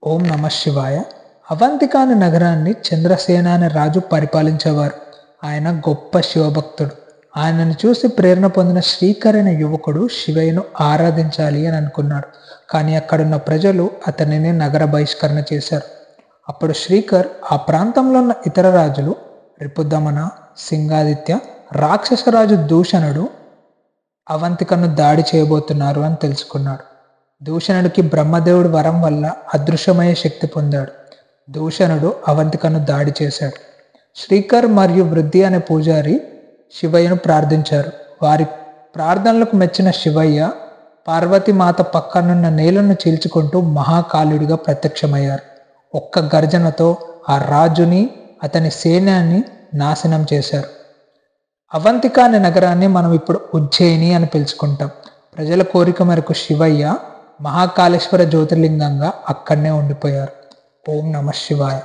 ఓం నమ శివాయ. అవంతిక అనే నగరాన్ని చంద్రసేన అనే రాజు పరిపాలించేవారు. ఆయన గొప్ప శివభక్తుడు. ఆయనను చూసి ప్రేరణ పొందిన శ్రీకర్ అనే యువకుడు శివయ్యను ఆరాధించాలి అని అనుకున్నాడు. కానీ అక్కడున్న ప్రజలు అతనిని నగర బహిష్కరణ చేశారు. అప్పుడు శ్రీకర్ ఆ ప్రాంతంలో ఉన్న ఇతర రాజులు రిపుదమన, సింగాదిత్య, రాక్షసరాజు దూషణుడు అవంతికను దాడి చేయబోతున్నారు అని తెలుసుకున్నాడు. దూషణుడికి బ్రహ్మదేవుడి వరం వల్ల అదృశ్యమయ్యే శక్తి పొందాడు. దూషణుడు అవంతికను దాడి చేశాడు. శ్రీకర్ మరియు వృద్ధి అనే పూజారి శివయ్యను ప్రార్థించారు. వారి ప్రార్థనలకు మెచ్చిన శివయ్య పార్వతీమాత పక్కనున్న నేలను చీల్చుకుంటూ మహాకాలుడిగా ప్రత్యక్షమయ్యారు. ఒక్క గర్జనతో ఆ రాజుని అతని సైన్యాన్ని నాశనం చేశారు. అవంతిక అనే నగరాన్ని మనం ఇప్పుడు ఉజ్జయిని అని పిలుచుకుంటాం. ప్రజల కోరిక మేరకు శివయ్య మహాకాళేశ్వర జ్యోతిర్లింగంగా అక్కడనే ఉండిపోయారు. ఓం నమ శివాయ.